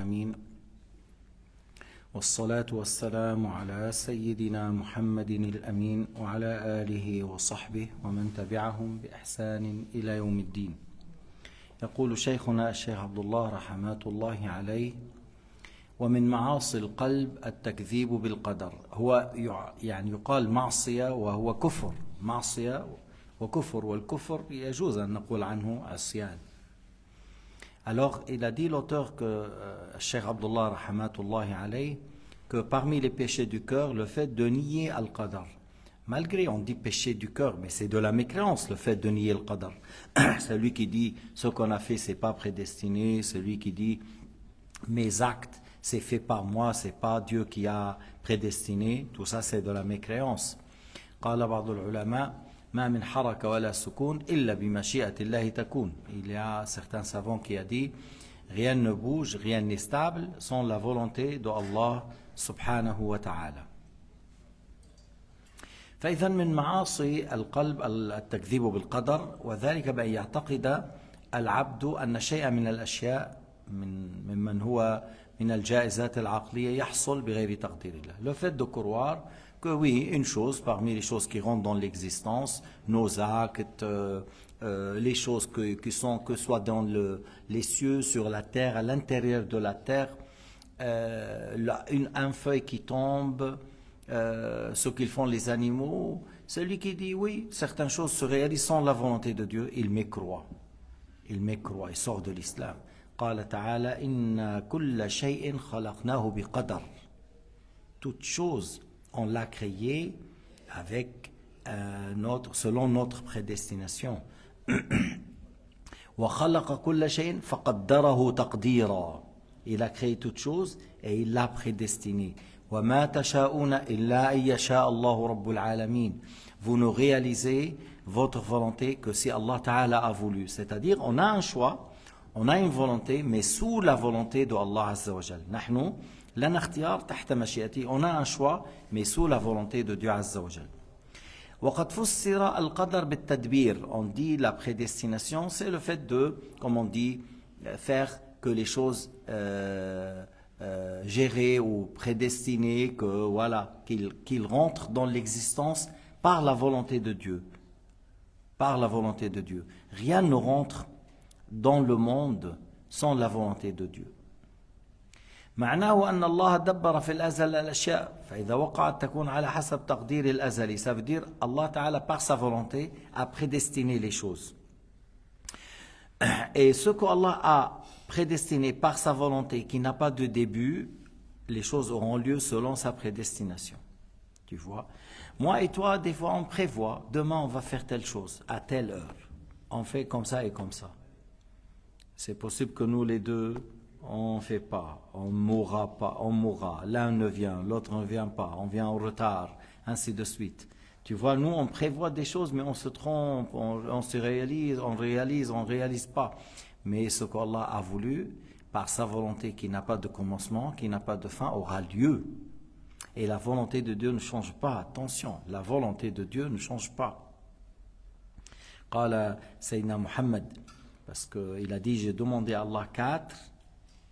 العالمين والصلاة والسلام على سيدنا محمد الأمين وعلى آله وصحبه ومن تبعهم بإحسان إلى يوم الدين. يقول شيخنا الشيخ عبد الله رحمات الله عليه: ومن معاصي القلب التكذيب بالقدر. هو يعني يقال معصية وهو كفر، معصية وكفر، والكفر يجوز أن نقول عنه عصيان. Alors, il a dit l'auteur que Cheikh Abdullah rahmatullahi alayhi, que parmi les péchés du cœur, le fait de nier al-qadar. Malgré, on dit péché du cœur, mais c'est de la mécréance, le fait de nier al-qadar. Celui qui dit ce qu'on a fait, c'est pas prédestiné, celui qui dit mes actes, c'est fait par moi, c'est pas Dieu qui a prédestiné, tout ça c'est de la mécréance. قال بعض العلماء: ما من حركة ولا سكون إلا بمشيئة الله تكون. Il y a certains savants qui a dit: rien ne bouge, rien n'est stable sans la volonté de Allah subhanahu wa ta'ala. فإذا من معاصي القلب التكذيب بالقدر، وذلك بأن يعتقد العبد أن شيئا من الأشياء ممن هو من الجائزات العقلية يحصل بغير تقدير الله. Le fait de croire que oui, une chose parmi les choses qui rentrent dans l'existence, nos actes, les choses qui sont, que soit dans les cieux, sur la terre, à l'intérieur de la terre, un feuille qui tombe, ce qu'ils font les animaux, celui qui dit oui, certaines choses se réalisent sans la volonté de Dieu, il mécroit. Il mécroit, il sort de l'islam. قال تعالى: إن كل شيء خلقناه بقدر. Toute chose, on l'a créé avec selon notre prédestination. وخلق كل شيء فقدره تقديرا. Il a créé toute chose et il l'a prédestiné. وما تشاءون إلا أن يشاء الله رب العالمين. Vous ne réalisez votre volonté que si Allah Ta'ala a voulu. C'est-à-dire, on a un choix, on a une volonté, mais sous la volonté de Allah Azza wa Jal. نحن لنا اختيار تحت مشيئته. On a un choix, mais sous la volonté de Dieu Azza wa Jal. وقد فسر القدر بالتدبير. On dit la prédestination, c'est le fait de, comme on dit, faire que les choses gérées ou prédestinées, que voilà, qu'ils rentrent dans l'existence par la volonté de Dieu. Par la volonté de Dieu. Rien ne rentre dans le monde sans la volonté de Dieu. معناه أن الله دبر في الأزل الأشياء فإذا وقعت تكون على حسب تقدير الأزلي. Ça veut dire Allah Ta'ala par sa volonté a prédestiné les choses. Et ce que Allah a prédestiné par sa volonté qui n'a pas de début, les choses auront lieu selon sa prédestination. Tu vois? Moi et toi, des fois on prévoit, demain on va faire telle chose, à telle heure. On fait comme ça et comme ça. C'est possible que nous les deux, on ne fait pas, on mourra pas, on mourra. L'un ne vient, l'autre ne vient pas, on vient en retard, ainsi de suite. Tu vois, nous on prévoit des choses, mais on se trompe, on se réalise, on réalise pas. Mais ce qu'Allah a voulu, par sa volonté qui n'a pas de commencement, qui n'a pas de fin, aura lieu. Et la volonté de Dieu ne change pas, attention, la volonté de Dieu ne change pas. قال سيدنا محمد, parce qu'il a dit, j'ai demandé à Allah 4,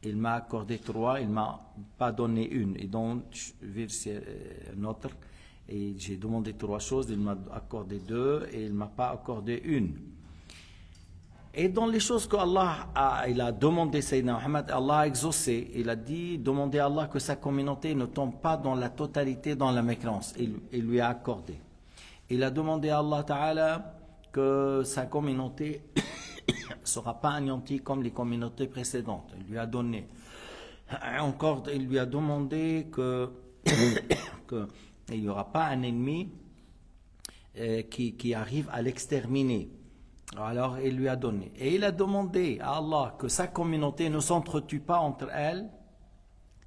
il m'a accordé 3, il m'a pas donné une. Et donc, un autre, et j'ai demandé 3 choses, il m'a accordé 2 et il m'a pas accordé une. Et dans les choses que Allah il a demandé, Sayyidina Muhammad, Allah a exaucé. Il a dit, demandez à Allah que sa communauté ne tombe pas dans la totalité, dans la mécréance. Il lui a accordé. Il a demandé à Allah Ta'ala que sa communauté ne sera pas anéantie comme les communautés précédentes. Il lui a donné. Encore, il lui a demandé qu'il n'y aura pas un ennemi qui arrive à l'exterminer. Alors il lui a donné. Et il a demandé à Allah que sa communauté ne s'entretue pas entre elles.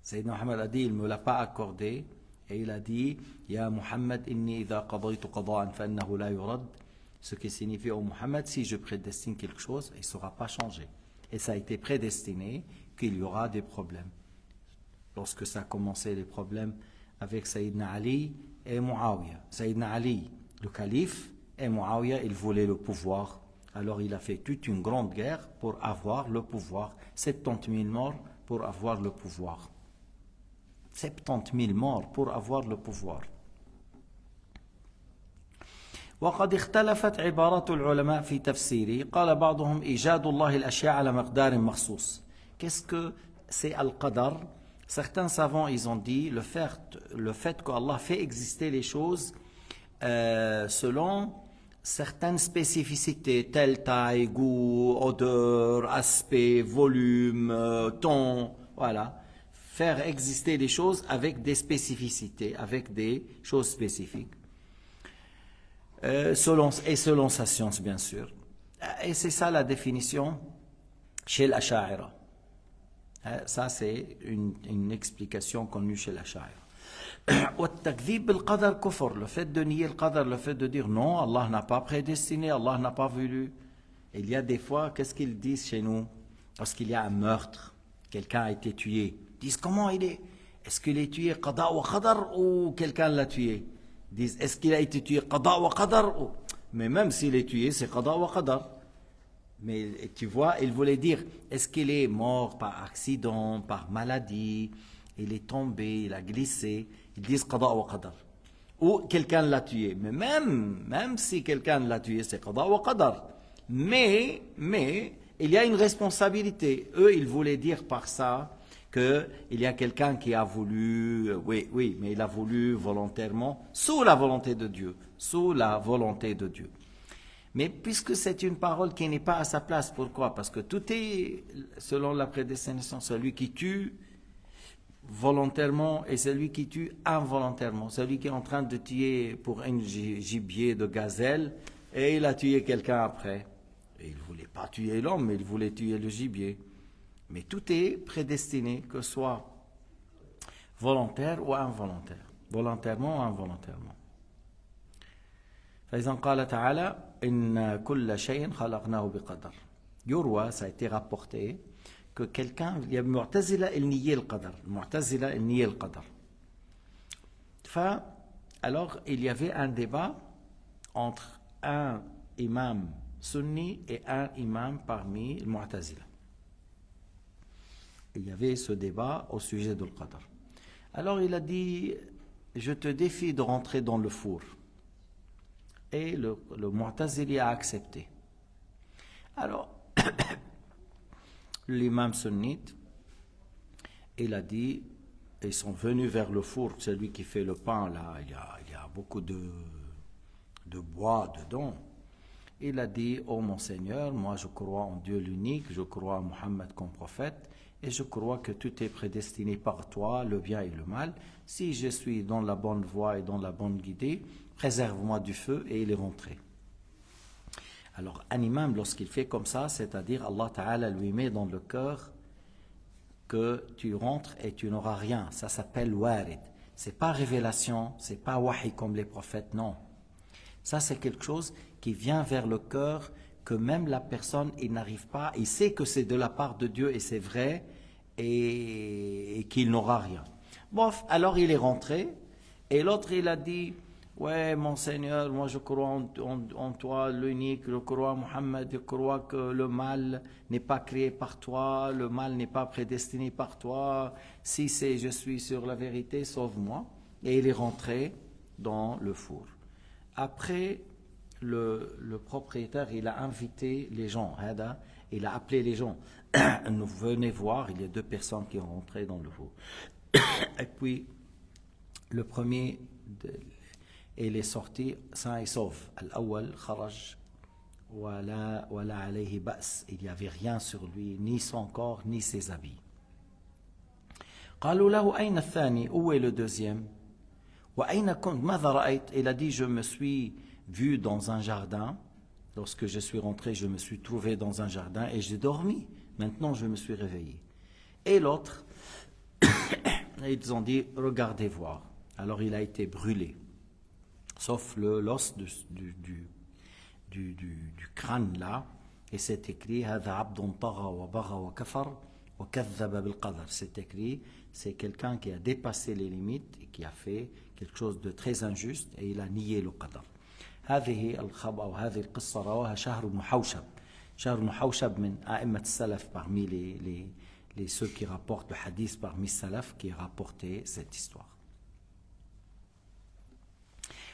Sayyidina Muhammad a dit, il ne me l'a pas accordé. Et il a dit, Ya Muhammad, inni idha qadaytu qada'an fa innahu la yurad. Ce qui signifie, au Muhammad, si je prédestine quelque chose, il ne sera pas changé. Et ça a été prédestiné qu'il y aura des problèmes. Lorsque ça a commencé les problèmes avec Sayyidina Ali et Muawiyah. Sayyidina Ali, le calife, et Muawiyah, il voulait le pouvoir. Alors il a fait toute une grande guerre pour avoir le pouvoir. 70 000 morts pour avoir le pouvoir. 70 000 morts pour avoir le pouvoir. وقد اختلفت عبارات العلماء في تفسيره قال بعضهم إيجاد الله الأشياء على مقدار مخصوص. Qu'est-ce que c'est Al-Qadar? Certains savants ils ont dit le fait qu'Allah fait exister les choses selon certaines spécificités, telle taille, goût, odeur, aspect, volume, ton, voilà. Faire exister les choses avec des spécificités, avec des choses spécifiques. Selon sa science, bien sûr. Et c'est ça la définition chez l'Asha'ira. Ça, c'est une explication connue chez l'Asha'ira. Le fait de nier le qadar, le fait de dire non, Allah n'a pas prédestiné, Allah n'a pas voulu. Il y a des fois, qu'est-ce qu'ils disent chez nous? Lorsqu'il y a un meurtre, quelqu'un a été tué. Ils disent comment il est? Est-ce qu'il est tué qada wa qadar ou quelqu'un l'a tué? Ils disent est-ce qu'il a été tué qada wa qadar ou... Mais même s'il est tué, c'est qada wa qadar. Mais tu vois, il voulait dire est-ce qu'il est mort par accident, par maladie, il est tombé, il a glissé. Ils disent qada wa qadar. Ou quelqu'un l'a tué. Mais même si quelqu'un l'a tué, c'est qada wa qadar. Mais il y a une responsabilité. Eux, ils voulaient dire par ça qu'il y a quelqu'un qui a voulu, oui, mais il a voulu volontairement, sous la volonté de Dieu. Sous la volonté de Dieu. Mais puisque c'est une parole qui n'est pas à sa place, pourquoi? Parce que tout est selon la prédestination. Celui qui tue volontairement et celui qui tue involontairement. Celui qui est en train de tuer pour un gibier de gazelle et il a tué quelqu'un après. Et il ne voulait pas tuer l'homme, mais il voulait tuer le gibier. Mais tout est prédestiné, que ce soit volontaire ou involontaire. Volontairement ou involontairement. فإذا قال تعالى إن كل شيء خلقناه بقدر. يروى, ça a été rapporté que quelqu'un, il y a Mu'tazila, il niait le qadar. Mu'tazila, il niait le qadar. Alors, il y avait un débat entre un imam sunni et un imam parmi le Mu'tazila. Il y avait ce débat au sujet de l'qadar. Alors, il a dit, je te défie de rentrer dans le four. Et le Mu'tazili a accepté. Alors, l'imam sunnite, il a dit, ils sont venus vers le four, celui qui fait le pain, là, il y a beaucoup de bois dedans. Il a dit, oh mon Seigneur, moi je crois en Dieu l'unique, je crois en Mohammed comme prophète, et je crois que tout est prédestiné par toi, le bien et le mal. Si je suis dans la bonne voie et dans la bonne guidée, préserve-moi du feu, et il est rentré. Alors, un imam, lorsqu'il fait comme ça, c'est-à-dire Allah Ta'ala lui met dans le cœur que tu rentres et tu n'auras rien. Ça s'appelle warid. C'est pas révélation, c'est pas wahi comme les prophètes, non. Ça, c'est quelque chose qui vient vers le cœur, que même la personne, il n'arrive pas, il sait que c'est de la part de Dieu et c'est vrai, et qu'il n'aura rien. Bon, alors il est rentré, et l'autre, il a dit... Ouais, mon Seigneur, moi je crois en toi, l'unique, je crois en Mohammed, je crois que le mal n'est pas créé par toi, le mal n'est pas prédestiné par toi. Si je suis sur la vérité, sauve-moi. Et il est rentré dans le four. Après, le propriétaire, il a invité les gens, il a appelé les gens. Nous venez voir, il y a 2 personnes qui sont rentrées dans le four. Et puis, le premier... Et il est sorti sain et sauf. Al-awwal kharaj wala alayhi ba's. Il n'y avait rien sur lui, ni son corps, ni ses habits. قالوا له أين الثاني? Où est le deuxième? وأين كنت? ماذا رأيت? Il a dit, je me suis vu dans un jardin. Lorsque je suis rentré, je me suis trouvé dans un jardin et j'ai dormi. Maintenant, je me suis réveillé. Et l'autre, ils ont dit, regardez voir. Alors, il a été brûlé. Sauf l'os du crâne là, et c'est écrit c'est écrit, c'est quelqu'un qui a dépassé les limites et qui a fait quelque chose de très injuste et il a nié le qadar. هذه الخبر أو هذه القصة رواها شهر بن حوشب. شهر بن حوشب من أئمة السلف parmi ceux qui rapportent le hadith parmi salaf qui rapportaient cette histoire.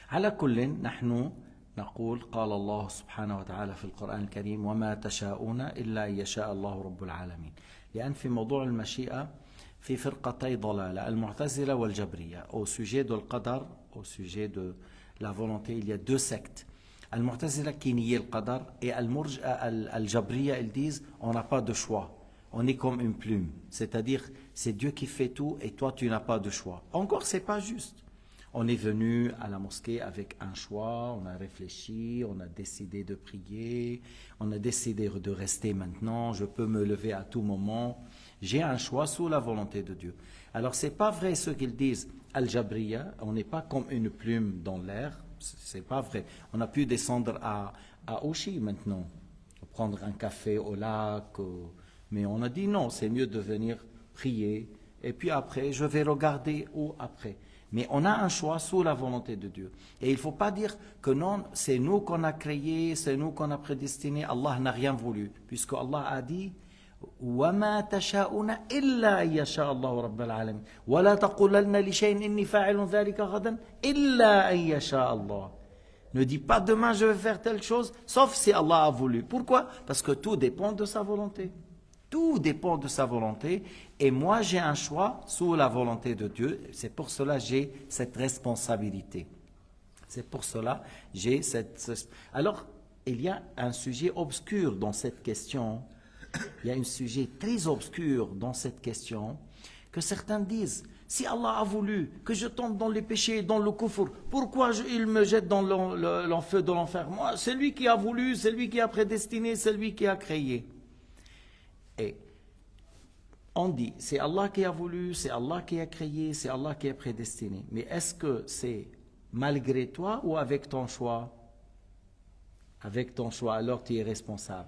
على كل نحن نقول قال الله سبحانه وتعالى في القرآن الكريم وما تشاءون إلا أن يشاء الله رب العالمين. لأن في موضوع المشيئة في فرقتي ضلالة المعتزلة والجبرية. Au sujet de القدر, au sujet de la volonté, il y a deux sectes. Al-Mu'tazila qui nie le qadar et Al-Jabriya, ils disent on n'a pas de choix. On est comme une plume. C'est-à-dire c'est Dieu qui fait tout et toi tu n'as pas de choix. Encore c'est pas juste. On est venu à la mosquée avec un choix, on a réfléchi, on a décidé de prier, on a décidé de rester maintenant, je peux me lever à tout moment. J'ai un choix sous la volonté de Dieu. Alors c'est pas vrai ce qu'ils disent Al-Jabriya, on n'est pas comme une plume dans l'air, c'est pas vrai. On a pu descendre à Ouchy maintenant, prendre un café au lac, mais on a dit non, c'est mieux de venir prier et puis après je vais regarder où après. Mais on a un choix sous la volonté de Dieu. Et il ne faut pas dire que non, c'est nous qu'on a créé, c'est nous qu'on a prédestiné. Allah n'a rien voulu. Puisque Allah a dit وَمَا تَشَاءُونَ إِلَّا أَن يَشَاءَ اللَّهُ رَبَّ الْعَالَمِينَ وَلَا تَقُولَنَّ لِشَيْءٍ إِنِّي فَاعِلٌ ذَلِكَ غَدًا إِلَّا أَن يَشَاءَ اللَّهُ. Ne dis pas demain je vais faire telle chose, sauf si Allah a voulu. Pourquoi? Parce que tout dépend de sa volonté. Tout dépend de sa volonté et moi j'ai un choix sous la volonté de Dieu. C'est pour cela que j'ai cette responsabilité. C'est pour cela que j'ai cette... Alors, il y a un sujet obscur dans cette question. Il y a un sujet très obscur dans cette question que certains disent, si Allah a voulu que je tombe dans les péchés, dans le kufr, pourquoi il me jette dans l'enfer de l'enfer? Moi, c'est lui qui a voulu, c'est lui qui a prédestiné, c'est lui qui a créé. Et on dit, c'est Allah qui a voulu, c'est Allah qui a créé, c'est Allah qui a prédestiné. Mais est-ce que c'est malgré toi ou avec ton choix? Avec ton choix, alors tu es responsable.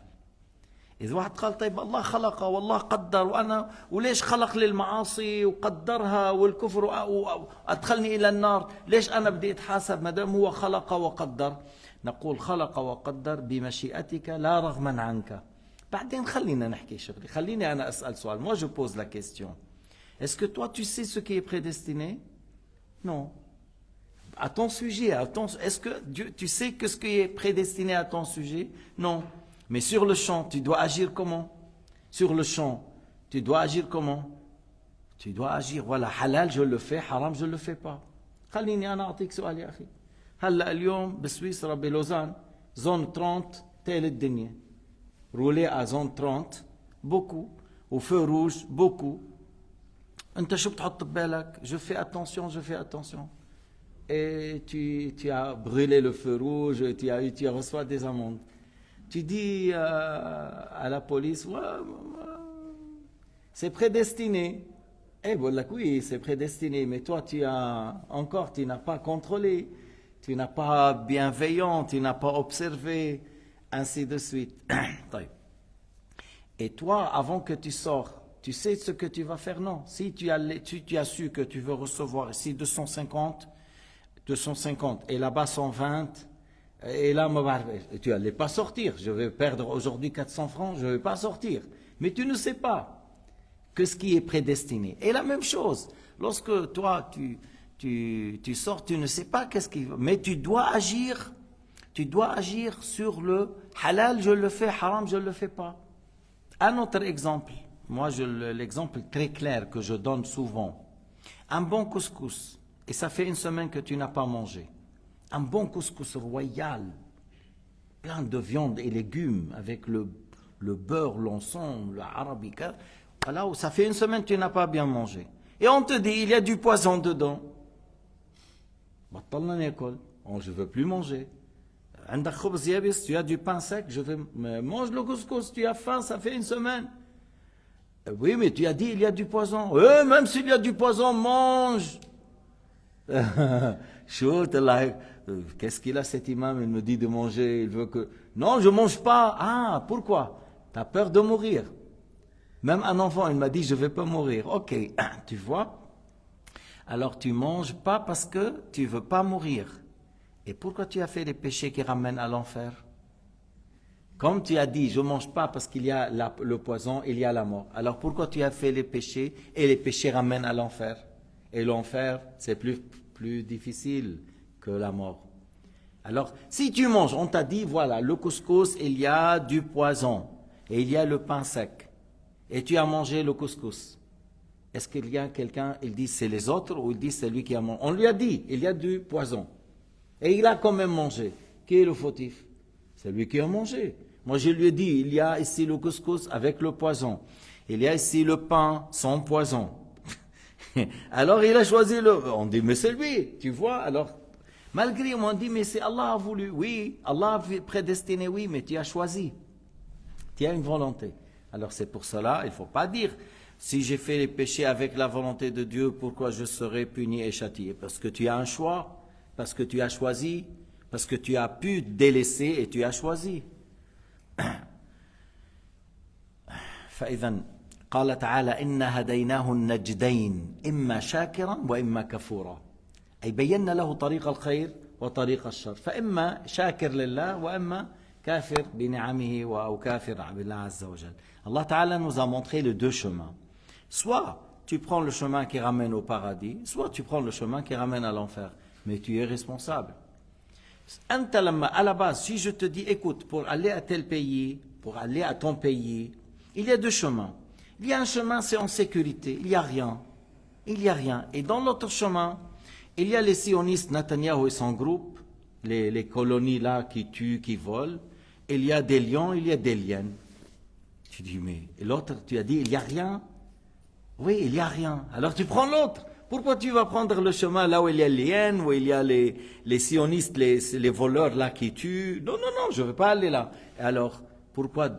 إذا واحد قال طيب الله خلقه والله قدر وأنا وليش خلق لي المعاصي وقدرها والكفر وأدخلني إلى النار ليش أنا بدي أتحاسب ما دام هو خلق وقدر نقول خلق وقدر بمشيئتك لا رغما عنك. بعدين خلينا نحكي شغلي خليني أنا أسأل سؤال. Moi je pose la question. Est-ce que toi tu sais ce qui est prédestiné? Non. À ton sujet, est-ce que Dieu, tu sais que ce qui est prédestiné à ton sujet? Non. Mais sur le champ, tu dois agir comment? Sur le champ, tu dois agir comment? Tu dois agir, voilà, halal je le fais, haram je le fais pas. خليني أنا أعطيك سؤال يا أخي. هلا اليوم بسويسرا بلوزان زون 30 تيل الدنيا. Rouler à zone 30, beaucoup. Au feu rouge, beaucoup. أنت شو بتحط ببالك? Je fais attention, je fais attention. Et tu as brûlé le feu rouge, tu reçois des amendes. Tu dis à la police, ouais, c'est prédestiné. Eh voilà, oui, c'est prédestiné, mais toi, tu n'as pas contrôlé, tu n'as pas bienveillant, tu n'as pas observé, ainsi de suite. Et toi, avant que tu sors, tu sais ce que tu vas faire? Non. Si tu as su que tu veux recevoir ici 250, et là-bas 120, et là, tu n'allais pas sortir. Je vais perdre aujourd'hui 400 francs, je ne vais pas sortir. Mais tu ne sais pas que ce qui est prédestiné. Et la même chose, lorsque toi, tu sors, tu ne sais pas qu'est-ce qui... Mais tu dois agir sur le halal, je le fais, haram, je ne le fais pas. Un autre exemple, moi, l'exemple très clair que je donne souvent. Un bon couscous, et ça fait une semaine que tu n'as pas mangé. Un bon couscous royal, plein de viande et légumes, avec le beurre, l'encens, le arabica. Voilà, ça fait une semaine que tu n'as pas bien mangé. Et on te dit, il y a du poison dedans. Je ne veux plus manger. Tu as du pain sec, mange le couscous, tu as faim, ça fait une semaine. Oui, mais tu as dit, il y a du poison. Oui, même s'il y a du poison, mange. Qu'est-ce qu'il a cet imam? Il me dit de manger, il veut que... Non, je ne mange pas. Ah, pourquoi? Tu as peur de mourir. Même un enfant, il m'a dit, je ne vais pas mourir. Ok, tu vois? Alors tu ne manges pas parce que tu ne veux pas mourir. Et pourquoi tu as fait les péchés qui ramènent à l'enfer? Comme tu as dit, je ne mange pas parce qu'il y a le poison, il y a la mort. Alors pourquoi tu as fait les péchés et les péchés ramènent à l'enfer? Et l'enfer, c'est plus difficile que la mort. Alors, si tu manges, on t'a dit, voilà, le couscous, il y a du poison et il y a le pain sec. Et tu as mangé le couscous. Est-ce qu'il y a quelqu'un, il dit c'est les autres ou il dit c'est lui qui a mangé? On lui a dit, il y a du poison. Et il a quand même mangé. Qui est le fautif? C'est lui qui a mangé. Moi, je lui ai dit, il y a ici le couscous avec le poison. Il y a ici le pain sans poison. Alors, il a choisi On dit, mais c'est lui, tu vois. Alors, malgré, on dit, mais c'est Allah a voulu. Oui, Allah a prédestiné, oui, mais tu as choisi. Tu as une volonté. Alors, c'est pour cela, il ne faut pas dire, si j'ai fait les péchés avec la volonté de Dieu, pourquoi je serai puni et châtié? Parce que tu as un choix, parce que tu as choisi, parce que tu as pu délaisser et tu as choisi. فإذا قال تعالى إنا هديناه النجدين إما شاكرا وإما كفورا أي بينا له طريق الخير وطريق الشر فإما شاكر لله وإما كافر بنعمه أو كافر بالله عز وجل. Allah Ta'ala nous a montré les deux chemins. Soit tu prends le chemin qui ramène au paradis, soit tu prends le chemin qui ramène à l'enfer. Mais tu es responsable. À la base, si je te dis, écoute, pour aller à tel pays, pour aller à ton pays, il y a deux chemins. Il y a un chemin, c'est en sécurité, il n'y a rien. Il n'y a rien. Et dans l'autre chemin, il y a les sionistes, Netanyahou et son groupe, les colonies là qui tuent, qui volent. Il y a des lions, il y a des liens. Tu dis, mais l'autre, tu as dit, il n'y a rien. Oui, il n'y a rien. Alors tu prends l'autre. Pourquoi tu vas prendre le chemin là où il y a les hyènes, où il y a les sionistes, les voleurs là qui tuent? Non, non, non, je ne veux pas aller là. Et alors, pourquoi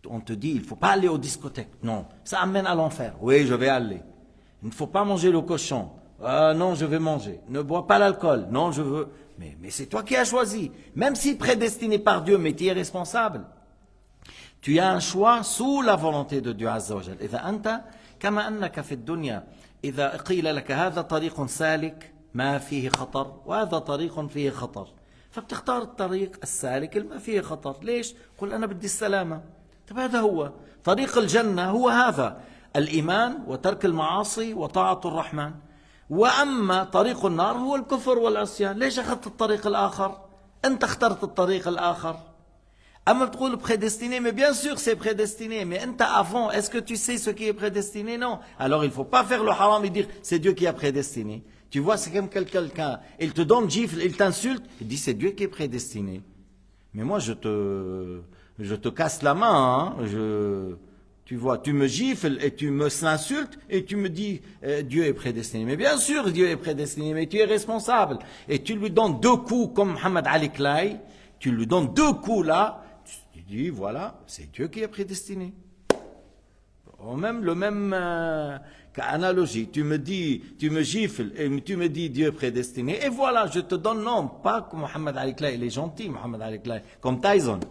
on te dit, il ne faut pas aller aux discothèques? Non, ça amène à l'enfer. Oui, je vais aller. Il ne faut pas manger le cochon. Ah non, je vais manger. Ne bois pas l'alcool. Non, je veux. Mais c'est toi qui as choisi. Même si prédestiné par Dieu, mais tu es responsable. Tu as un choix sous la volonté de Dieu Azza wa Jal. إذا أنت كما أنك في الدنيا إذا قيل لك هذا طريق سالك ما فيه خطر وهذا طريق فيه خطر فبتختار الطريق السالك اللي ما فيه خطر. ليش؟ قل أنا بدي السلامة. طب هذا هو طريق الجنة، هو هذا الإيمان وترك المعاصي وطاعة الرحمن. وأما طريق النار هو الكفر والعصيان. ليش أخذت الطريق الآخر؟ أنت اخترت الطريق الآخر. أما بتقول prédestiné, mais bien sûr c'est prédestiné, mais أنت avant, est-ce que tu sais ce qui est prédestiné? Non. Alors il ne faut pas faire le haram et dire c'est Dieu qui a prédestiné. Tu vois, c'est comme quelqu'un, il te donne gifle, il t'insulte, il dit c'est Dieu qui est prédestiné. Mais moi je te casse la main, hein, tu vois, tu me gifles et tu me insultes et tu me dis Dieu est prédestiné. Mais bien sûr Dieu est prédestiné, mais tu es responsable. Et tu lui donnes deux coups comme Mohamed Ali Clay, tu lui donnes deux coups là, tu dis voilà, c'est Dieu qui est prédestiné. Même analogie, tu me gifles et tu me dis Dieu est prédestiné. Et voilà, je te donne non, pas comme Mohamed Ali Clay, il est gentil Mohamed Ali Clay, comme Tyson.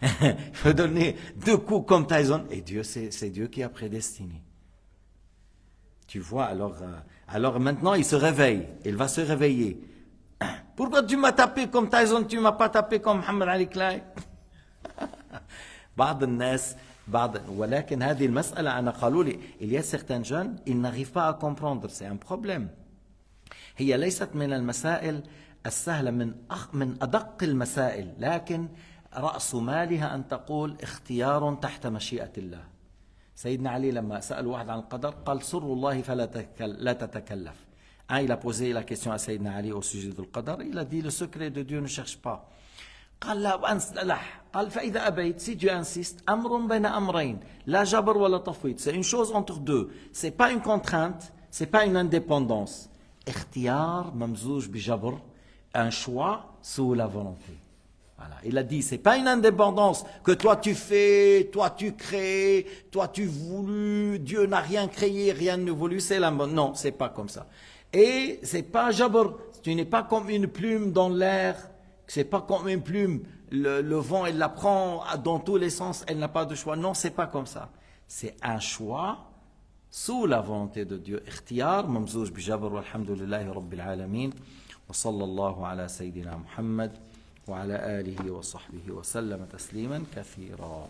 Il faut donner deux coups comme Tyson. Et Dieu, c'est Dieu qui a prédestiné. Tu vois, alors maintenant il se réveille. Il va se réveiller. Pourquoi tu m'as tapé comme Tyson, tu ne m'as pas tapé comme Mohamed Ali Clay? بعض الناس ولكن هذه المسألة أنا قالوا لي il y a certains jeunes ils n'arrivent pas à comprendre, c'est un problème. هي ليست من المسائل السهلة من أدق المسائل، لكن رأس مالها أن تقول اختيار تحت مشيئة الله. سيدنا علي لما سأل واحد عن القدر قال سر الله فلا لا تتكلف. Il a posé la question à Sayyidina Ali au sujet du qadar, il a dit le secret de Dieu ne cherche pas. قال لا قال فإذا أبيت, si tu insistes, أمر بين أمرين لا جبر ولا تفويض, c'est une chose entre deux, c'est pas une contrainte, c'est pas une indépendance. اختيار ممزوج بجبر, un choix sous la volonté. Voilà. Il a dit, c'est pas une indépendance que toi tu fais, toi tu crées, toi tu voulu, Dieu n'a rien créé, rien ne voulu, c'est la bonne. Non, c'est pas comme ça. Et c'est pas jabr, tu n'es pas comme une plume dans l'air, c'est pas comme une plume, le vent il la prend dans tous les sens, elle n'a pas de choix. Non, c'est pas comme ça. C'est un choix sous la volonté de Dieu. اختيار ممزوج بجبر والحمد لله رب العالمين وصلى الله على سيدنا محمد وعلى آله وصحبه وسلم تسليما كثيرا.